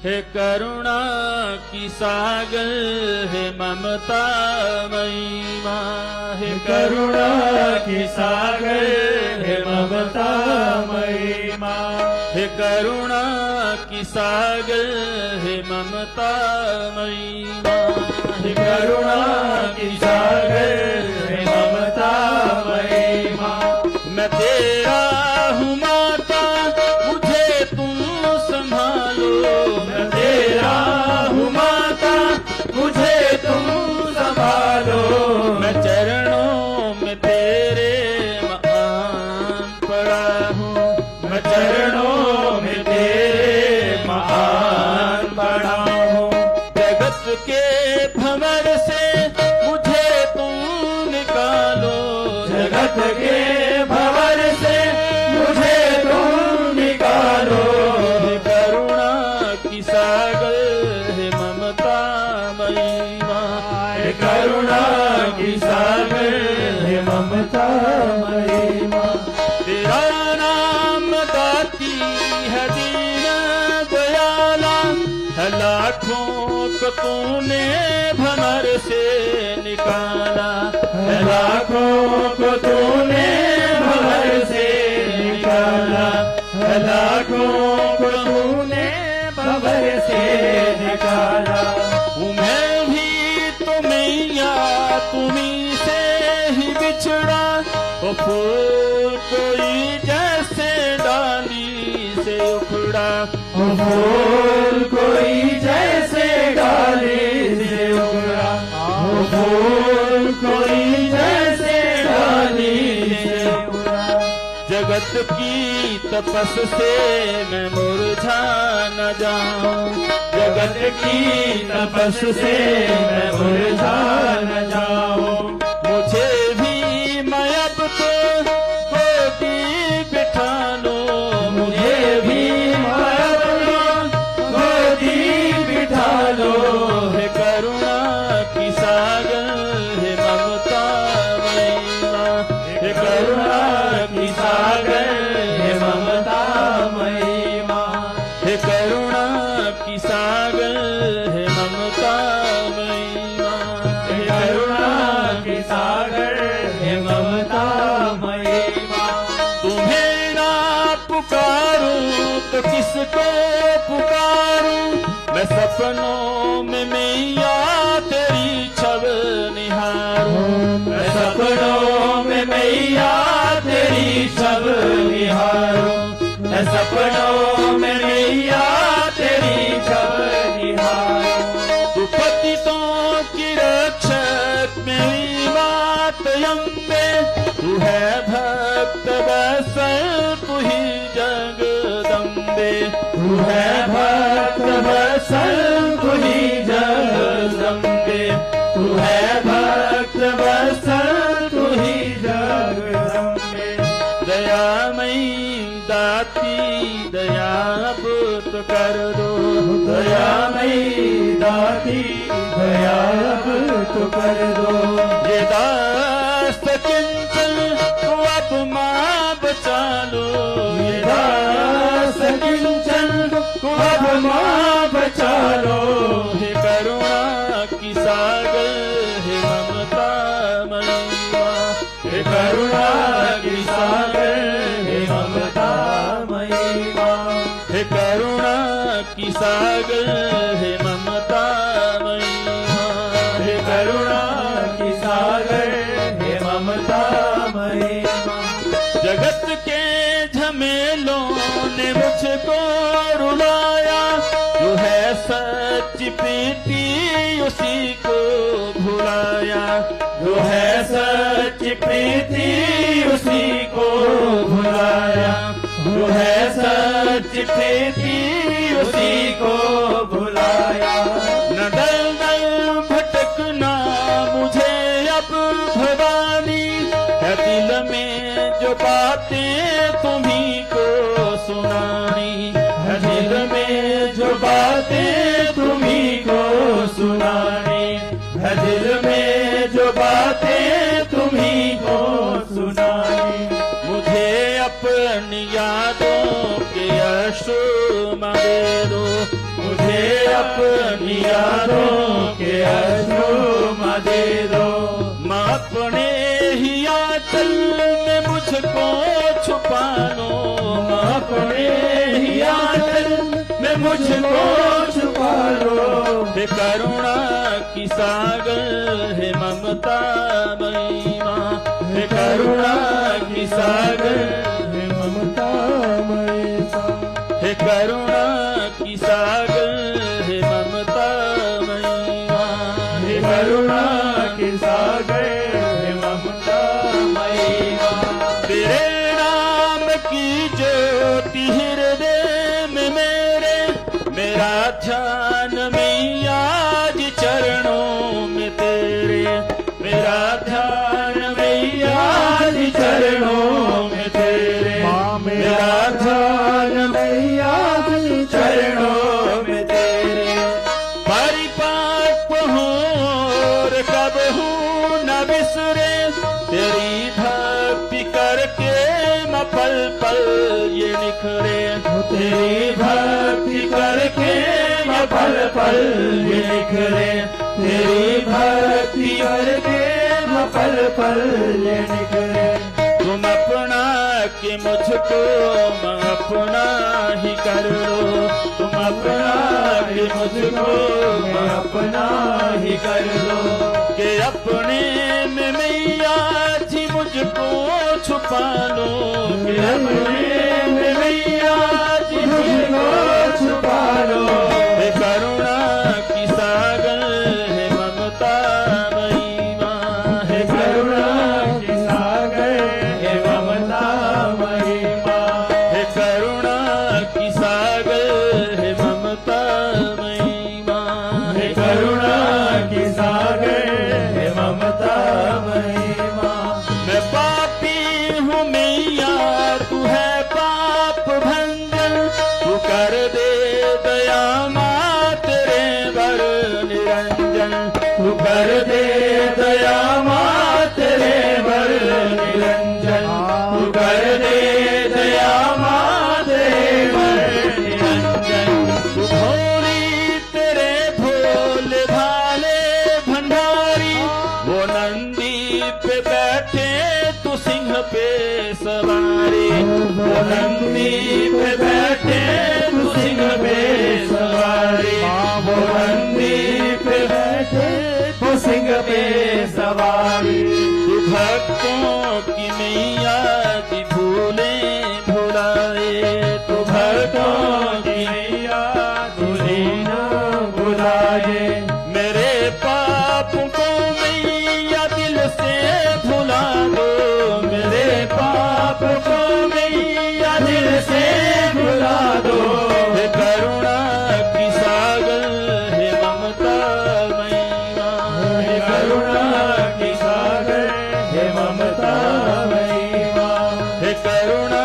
हे करुणा की सागर हे ममता मई माँ। हे करुणा की सागर हे ममता मई माँ। हे करुणा की सागर हे ममता मई माँ। हे करुणा की सागर हे ममता मई माँ। मैं तेरा हूँ माता मुझे तुम संभालो। मैं तेरा हूँ माता मुझे तुम संभालो। मैं चरणों में तेरे महान पड़ा हूँ। मैं चरणों में तेरे महान पड़ा हूँ। जगत के भंवर से मुझे तुम निकालो। जगत के भंवर से मुझे तुम निकालो। हे करुणा की सागर हे ममता मई माँ। हे करुणा की सागर हे ममता मई माँ। तेरा नाम दाती है दीन दयाला। है लाखों को तूने भंवर से निकाला। है लाखों को तूने भंवर से निकाला। है लाखों को तूने भंवर से निकाला। हूँ मैं भी तो मैया तुम्हीं से ही बिछड़ा। ओ फूल कोई जैसे डाली से उखड़ा। ओ फूल कोई जैसे डाली से उगड़ा। ओ फूल कोई जैसे डाली से उगड़ा। जगत की तपस से मैं मुरझा न जाऊं। जगत की तपस से मैं मुरझा न जाऊं। मुझे भी मैं अब तो गोदी बिठा लो। मुझे भी गोदी बिठा लो। हे करुणा की सागर हे ममता मई माँ। हे करुणा की सागर हे ममता मई माँ। हे करुणा की सागर हे ममता मई माँ। हे करुणा की सागर हे ममता मई माँ। तुम्हें ना पुकारूं तो किसको पुकारूं। मैं सपनों में मैया तेरी छब निहारूं। मैं सपनों में मैया तेरी छब निहारूं। मैं सपनों में मैया तेरी छब निहारूं। तू पतितों की रक्षक मेरी मात अम्बे। तू है भक्त वत्सल तू ही जगदम्बे। तू है भक्त वत्सल तू ही जगदम्बे। तू है भक्त वत्सल तू ही जगदम्बे। दयामयी दाती दया अब तो कर दो। दयामयी दाती दया अब तो कर दो। ये दास किंचन को अब माँ बचा लो। ये दास किंचन को अब माँ बचा लो। हे करुणा की सागर हे ममता मई माँ। हे करुणा की सागर हे ममता मई माँ। हे करुणा की सागर हे ममता मई माँ। हे करुणा की सागर हे ममता मई माँ। जगत के झमेलों ने मुझको रुलाया। जो है सच्ची प्रीति उसी को भुलाया। जो है सच्ची प्रीति उसी को भुलाया। जो है सच्ची प्रीति उसी को भुलाया। न दल दल भटकना मुझे अब भवानी। है दिल में जो बातें तुम्हीं को सुनानी। है दिल में जो बातें तुम्हीं को सुनानी। है दिल में जो बातें तुम्हीं को सुनानी। मुझे अपनी यादों के अश्रु मारे दो। मुझे अपनी यादों के अश्रु दे दो। माँ अपने ही आंचल में मुझको छुपा लो, माँ अपने ही आंचल में मुझको छुपा लो। हे करुणा की सागर है ममता मई माँ, हे करुणा की सागर है ममता मई माँ, हे करुणा की सागर है ममता मई माँ, हे करुणा की सागर है ममता मई माँ। तेरे नाम की ज्योति हृदय में मेरा ध्यान मैया जी चरणों में तेरे, मेरा ध्यान मैया जी चरणों में तेरे, मेरा ध्यान मैया जी चरणों में तेरे। परिपक्व हूँ और कब हूँ न बिसरे, तेरी भक्ति करके मैं पल पल ये निखरे, तेरी भक्ति करके मैं पल पल ये निखरे, तेरी भक्ति करके मैं पल पल ये निखरे। तुम अपना के मुझको मैं अपना ही कर लो, तुम अपना के मुझको मैं अपना ही कर लो। के अपने में मैया जी मुझको छुपा लो, के अपने में मैया जी मुझको छुपा लो। हे करुणा की सागर है ममता मई माँ, हे करुणा की सागर है ममता मई माँ, हे करुणा की सागर है ममता मई माँ, हे करुणा की सागर है ममता मई माँ। मैं पापी हूँ मैया तू है पाप भंजन, तू कर दे दया माँ तेरे बर निरंजन, तू कर दे दया माँ तेरे बर निरंजन, तू कर दे दया माँ तेरे बर निरंजन। तू भोली तेरे भोले भाले भंडारी, वो नंदी पे बैठे तू सिंह पे सवारी, वो नंदी पे बैठे तू सिंह पे सवारी, वो नंदी पे बैठे तू सिंह पे सवारी। तू भक्तों की मैया की भूले भुलाए, तू भक्तों की मैया भूले न भुलाए। मेरे पापों को मैया दिल से भुला दो, मेरे पाप को मैया दिल से भुला दो। हे करुणा की सागर है ममता मई माँ, हे करुणा की सागर है ममता मई माँ, हे करुणा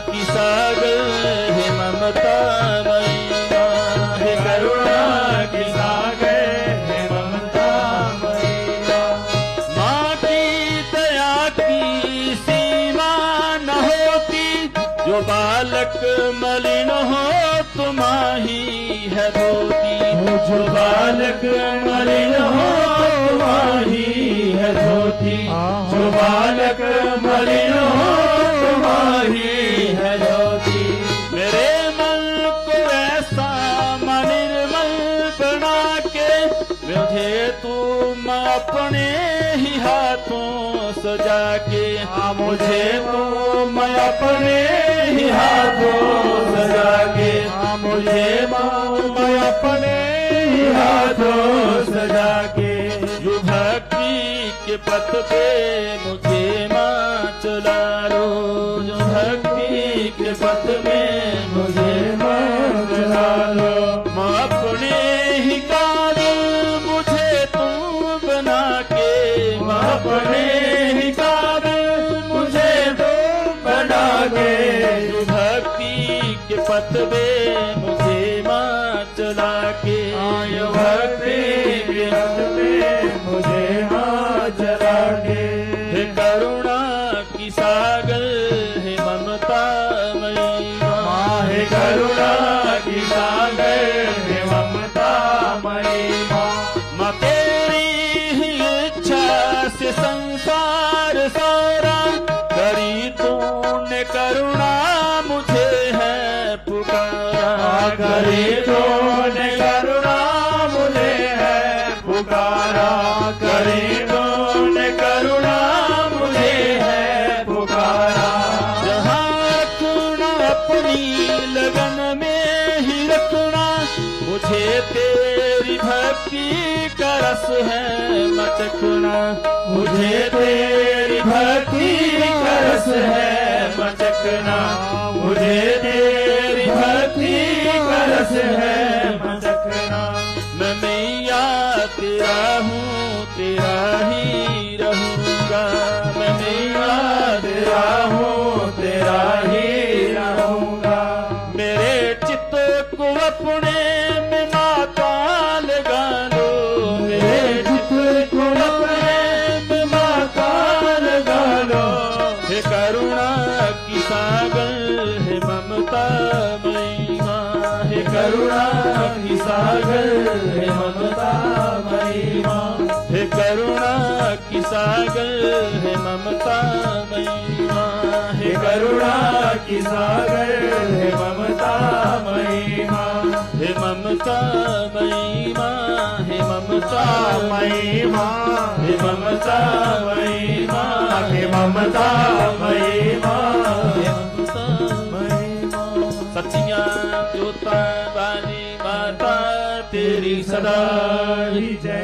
की सागर है ममता मई माँ, हे करुणा की सागर है ममता मई माँ। माँ की दया की सीमा न होती, जो बालक मलिन हो तो माँ ही है धोती, जो बालक मलिन हो तो माँ ही है धोती, जो बालक मलिन हो तो माँ ही है धोती। मेरे मन को ऐसा मन निर्मल बना के, मुझे तुम अपने ही हाथों सजा के, मुझे तुम अपने ही हाथों सजा के, मुझे तुम अपने ही हाथों सजा के। जो भक्ति के पथ पे मुझे माँ चला लो, जो भक्ति के पथ में मुझे माँ चला लो। माँ अपने ही काबिल मुझे तुम बना के, माँ अपने ही काबिल मुझे तुम बना के। जो भक्ति के पथ में मुझे माँ चला के, जो भक्ति के पथ में मुझे माँ चला के। हे करुणा की सागर है ममता मई माँ, हे करुणा की सागर है मुझे तेरी भक्ति का रस है मचखना, मुझे तेरी भक्ति का रस है मचखना, मुझे तेरी भक्ति का रस है मचखना। मैं मैया तेरा हूँ, तेरा ही रहूँगा। मैं मैया तेरा हूँ, तेरा ही रहूँगा। मेरे चित्त को अपने में माताल गा लो, मेरे चित्त को अपने में माताल गा लो। हे करुणा की सागर है ममता मई माँ, हे करुणा की सागर है ममता मई माँ, हे करुणा की सागर है ममता मई माँ, हे करुणा की सागर है ममता मई माँ, हे ममता मई माँ, हे ममता मई माँ, हे ममता मई माँ, हे ममता मई माँ, हे ममता मई माँ। सचिया जोता वाली माता तेरी सदा ही जय।